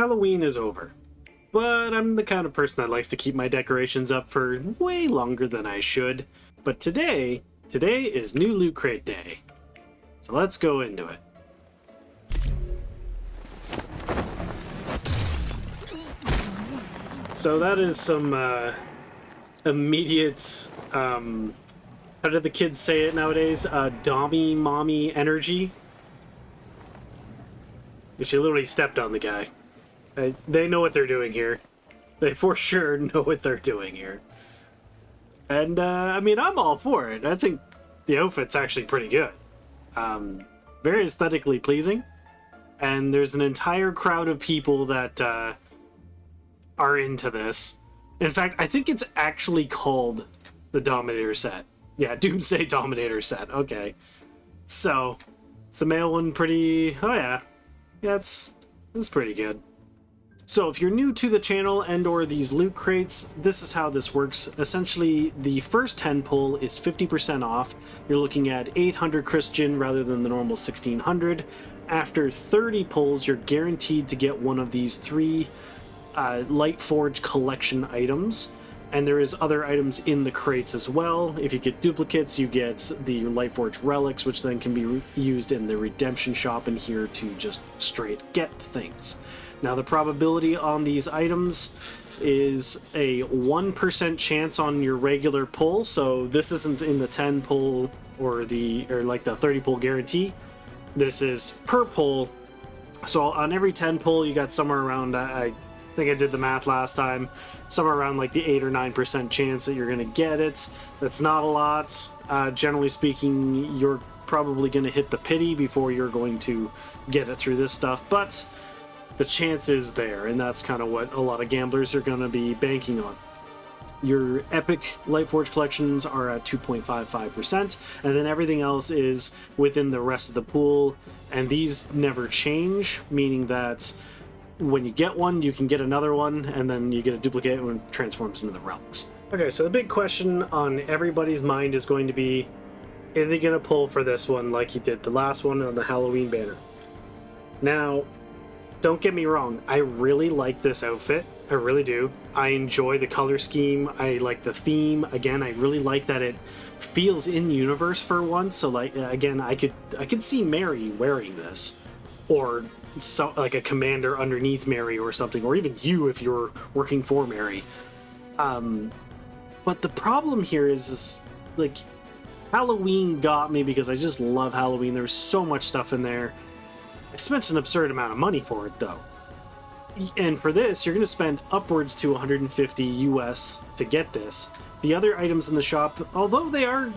Halloween is over, but I'm the kind of person that likes to keep my decorations up for way longer than I should. But today is New Loot Crate Day, so let's go into it. So that is some immediate, how do the kids say it nowadays? Dommy mommy energy. She literally stepped on the guy. They know what they're doing here. They for sure know what they're doing here. And, I mean, I'm all for it. I think the outfit's actually pretty good. Very aesthetically pleasing. And there's an entire crowd of people that are into this. In fact, I think it's actually called the Dominator set. Yeah, Doomsday Dominator set. Okay. So, it's the male one pretty... Oh, yeah. Yeah, it's pretty good. So if you're new to the channel and or these loot crates, this is how this works. Essentially, the first 10 pull is 50% off. You're looking at 800 Christian rather than the normal 1600. After 30 pulls, you're guaranteed to get one of these 3 Lightforge collection items. And there is other items in the crates as well. If you get duplicates, you get the Lightforge relics, which then can be used in the redemption shop in here to just straight get things. Now the probability on these items is a 1% chance on your regular pull, so this isn't in the 10 pull or like the 30 pull guarantee. This is per pull. So on every 10 pull, you got somewhere around, I think I did the math last time, somewhere around like the 8 or 9% chance that you're going to get it. That's not a lot. Generally speaking, you're probably going to hit the pity before you're going to get it through this stuff, but the chance is there, and that's kind of what a lot of gamblers are going to be banking on. Your epic Lightforge collections are at 2.55%, and then everything else is within the rest of the pool, and these never change, meaning that when you get one, you can get another one, and then you get a duplicate when it transforms into the relics. Okay, so the big question on everybody's mind is going to be, is he going to pull for this one like he did the last one on the Halloween banner? Now, don't get me wrong, I really like this outfit. I really do. I enjoy the color scheme. I like the theme. Again, I really like that it feels in-universe for once. So, like, again, I could see Mary wearing this, or so like a commander underneath Mary or something, or even you if you're working for Mary. But the problem here is like Halloween got me because I just love Halloween. There's so much stuff in there. I spent an absurd amount of money for it though. And for this, you're going to spend upwards to 150 US to get this. The other items in the shop, although they are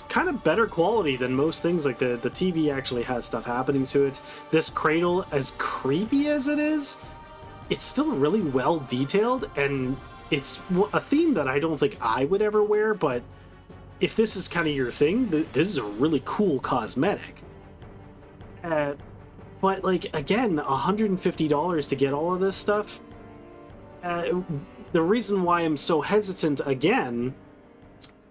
kind of better quality than most things, like the TV actually has stuff happening to it. This Cradle, as creepy as it is, it's still really well detailed, and it's a theme that I don't think I would ever wear, but if this is kind of your thing, this is a really cool cosmetic. But, like, again, $150 to get all of this stuff. The reason why I'm so hesitant again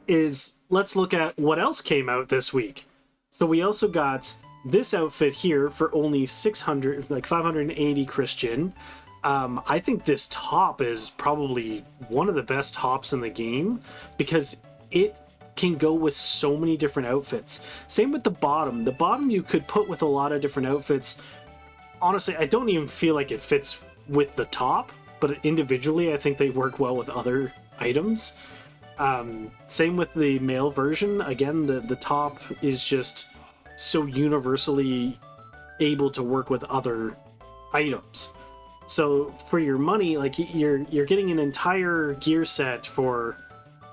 is let's look at what else came out this week. So we also got this outfit here for only 600, like 580 Christian. I think this top is probably one of the best tops in the game because it can go with so many different outfits. Same with the bottom. The bottom you could put with a lot of different outfits. Honestly, I don't even feel like it fits with the top, but individually I think they work well with other items. Same with the male version. Again, the top is just so universally able to work with other items. So for your money, like you're getting an entire gear set for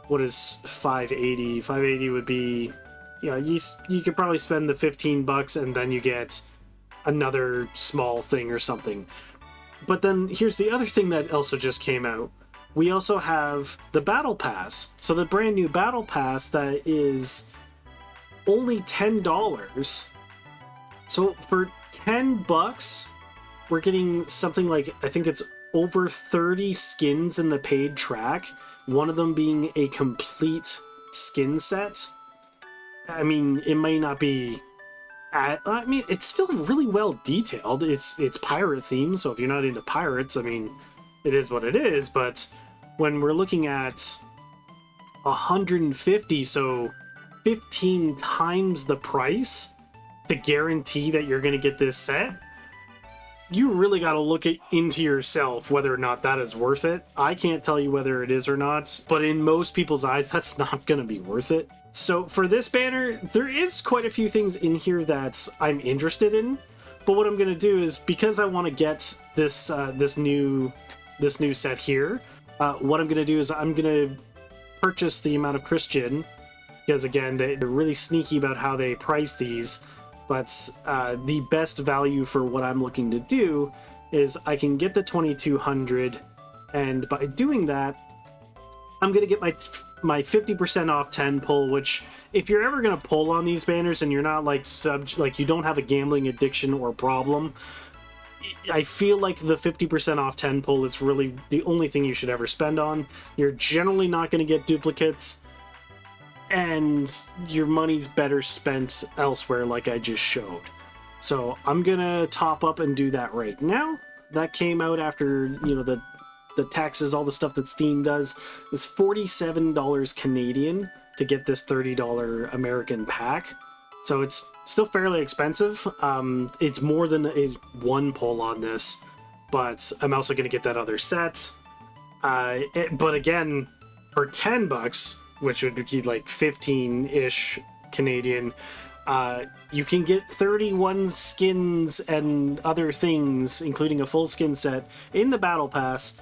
what is 580? 580 would be, you know, you could probably spend the $15 and then you get another small thing or something. But then here's the other thing that also just came out. We also have the Battle Pass. So the brand new Battle Pass that is only $10. So for $10, we're getting something like, I think it's over 30 skins in the paid track. One of them being a complete skin set. I mean, it may not be I mean, it's still really well detailed. It's pirate themed, so if you're not into pirates, I mean, it is what it is. But when we're looking at 150, so 15 times the price to guarantee that you're going to get this set, you really got to look into yourself whether or not that is worth it. I can't tell you whether it is or not, but in most people's eyes, that's not going to be worth it. So for this banner, there is quite a few things in here that I'm interested in, but what I'm going to do is, because I want to get this this new set here, what I'm going to do is I'm going to purchase the amount of Christian, because again, they're really sneaky about how they price these. But the best value for what I'm looking to do is I can get the 2200, and by doing that, I'm going to get my 50% off 10 pull, which if you're ever going to pull on these banners and you're not like you don't have a gambling addiction or problem, I feel like the 50% off 10 pull is really the only thing you should ever spend on. You're generally not going to get duplicates, and your money's better spent elsewhere, like I just showed. So I'm gonna top up and do that right now. That came out after, you know, the taxes, all the stuff that Steam does. Is $47 Canadian to get this $30 American pack. So it's still fairly expensive. It's more than one pull on this, but I'm also gonna get that other set. But again, for $10, which would be like 15-ish Canadian, you can get 31 skins and other things, including a full skin set, in the Battle Pass.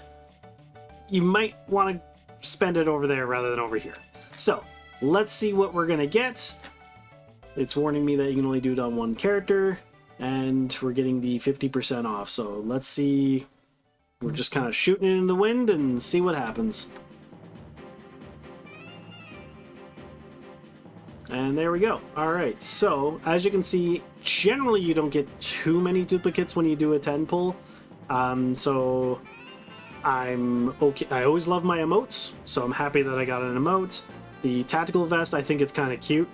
You might want to spend it over there rather than over here. So, let's see what we're going to get. It's warning me that you can only do it on one character, and we're getting the 50% off. So, let's see. We're just kind of shooting it in the wind and see what happens. And there we go. Alright, so as you can see, generally you don't get too many duplicates when you do a 10 pull. So I'm okay. I always love my emotes, so I'm happy that I got an emote. The tactical vest, I think it's kind of cute.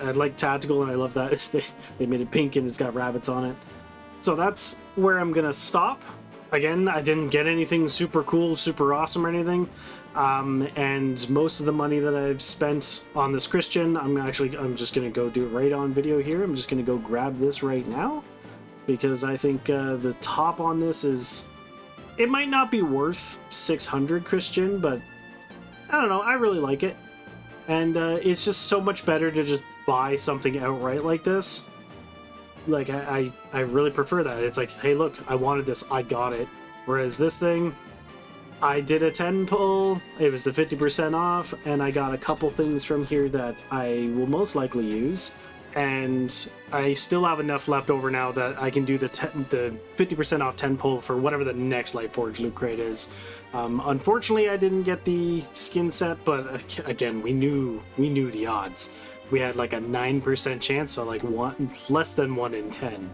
I like tactical, and I love that they made it pink and it's got rabbits on it. So that's where I'm gonna stop. Again, I didn't get anything super cool, super awesome or anything. And most of the money that I've spent on this Christian, I'm just gonna go do it right on video here. I'm just gonna go grab this right now, because I think the top on this is, it might not be worth 600 Christian, but I don't know, I really like it. And it's just so much better to just buy something outright like this. Like, I really prefer that. It's like, hey, look, I wanted this, I got it. Whereas this thing, I did a 10 pull, it was the 50% off, and I got a couple things from here that I will most likely use. And I still have enough left over now that I can do the 50% off 10 pull for whatever the next Lightforge loot crate is. Unfortunately, I didn't get the skin set, but again, we knew the odds. We had like a 9% chance, so like less than 1 in 10.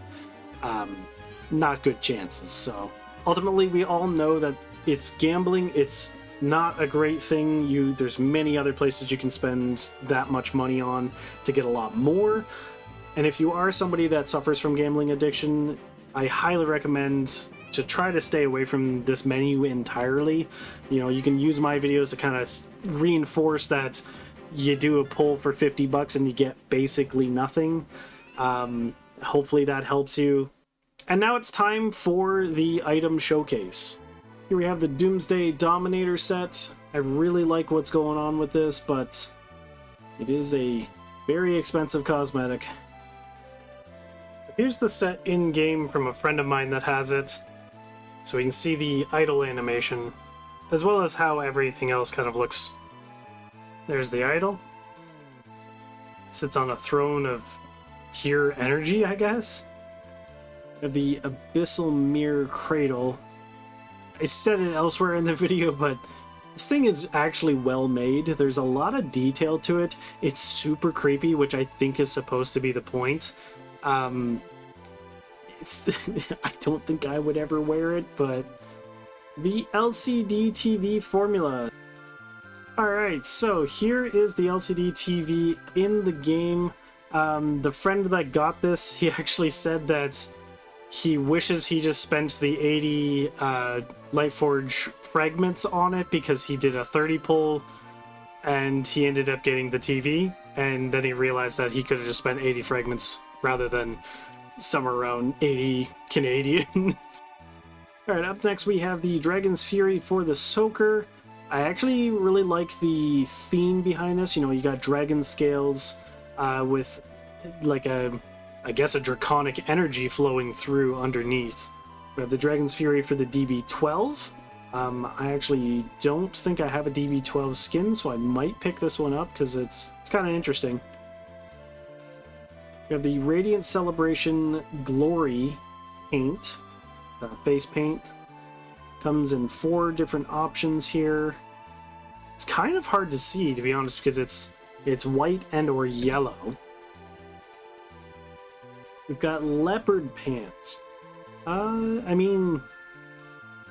Not good chances. So ultimately, we all know that it's gambling. It's not a great thing. There's many other places you can spend that much money on to get a lot more. And if you are somebody that suffers from gambling addiction, I highly recommend to try to stay away from this menu entirely. You know, you can use my videos to kind of reinforce that you do a pull for $50 and you get basically nothing. Hopefully that helps you. And now it's time for the item showcase. Here we have the Doomsday Dominator set. I really like what's going on with this, but it is a very expensive cosmetic. Here's the set in-game from a friend of mine that has it. So we can see the idle animation, as well as how everything else kind of looks. There's the idol. Sits on a throne of pure energy, I guess. We have the Abyssal Mirror Cradle. I said it elsewhere in the video, but this thing is actually well made. There's a lot of detail to it. It's super creepy, which I think is supposed to be the point. I don't think I would ever wear it, but the LCD TV formula. Alright, so here is the LCD TV in the game. The friend that got this, he actually said that he wishes he just spent the 80 Lightforge fragments on it because he did a 30 pull and he ended up getting the TV, and then he realized that he could have just spent 80 fragments rather than somewhere around 80 Canadian. Alright, up next we have the Dragon's Fury for the SOCR. I actually really like the theme behind this. You know, you got dragon scales with like I guess a draconic energy flowing through underneath. We have the Dragon's Fury for the DB12. I actually don't think I have a DB12 skin, so I might pick this one up because it's kind of interesting. We have the Radiant Celebration Glory paint, face paint. Comes in 4 different options here. It's kind of hard to see, to be honest, because it's white and or yellow. We've got leopard pants. I mean,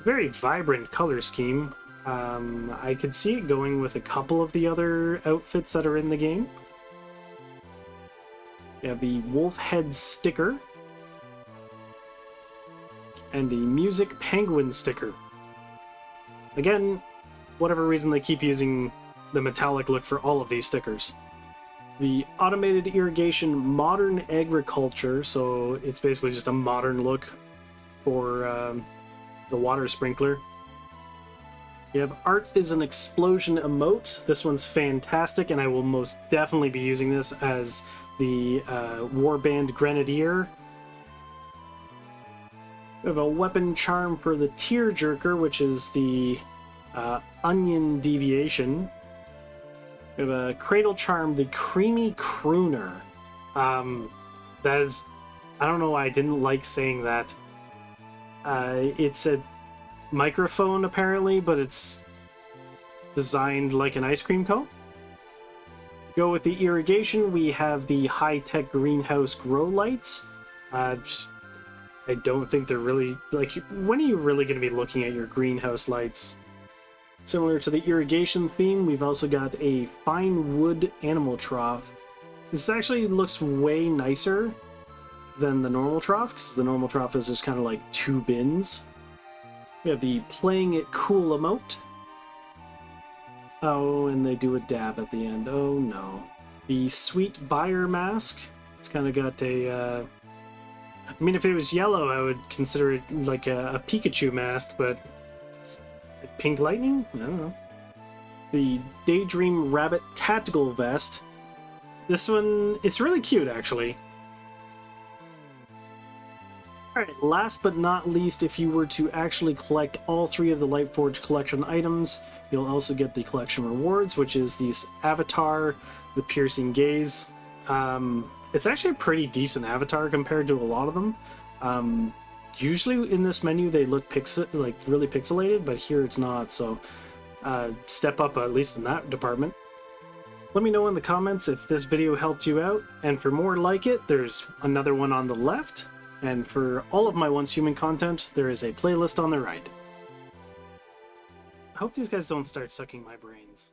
very vibrant color scheme. I could see it going with a couple of the other outfits that are in the game. We have the wolf head sticker and the music penguin sticker. Again, whatever reason they keep using the metallic look for all of these stickers. The automated irrigation modern agriculture, so it's basically just a modern look for the water sprinkler. You have art is an explosion emote. This one's fantastic, and I will most definitely be using this as the warband grenadier. We have a weapon charm for the tearjerker, which is the onion deviation. We have a cradle charm, the creamy crooner. That is, I don't know why I didn't like saying that. It's a microphone apparently, but it's designed like an ice cream cone. Go with the irrigation, we have the high-tech greenhouse grow lights. I don't think they're really, like, when are you really going to be looking at your greenhouse lights? Similar to the irrigation theme, we've also got a fine wood animal trough. This actually looks way nicer than the normal trough, because the normal trough is just kind of like 2 bins. We have the playing it cool emote. Oh, and they do a dab at the end. Oh no. The sweet buyer mask. It's kind of got a... I mean, if it was yellow, I would consider it like a Pikachu mask, but... Pink lightning? I don't know. The Daydream rabbit tactical vest. This one, it's really cute, actually. Alright, last but not least, if you were to actually collect all 3 of the Lightforge collection items, you'll also get the collection rewards, which is this avatar, the piercing gaze. It's actually a pretty decent avatar compared to a lot of them. Usually in this menu they look really pixelated, but here it's not, so step up at least in that department. Let me know in the comments if this video helped you out, and for more like it, there's another one on the left, and for all of my Once Human content, there is a playlist on the right. I hope these guys don't start sucking my brains.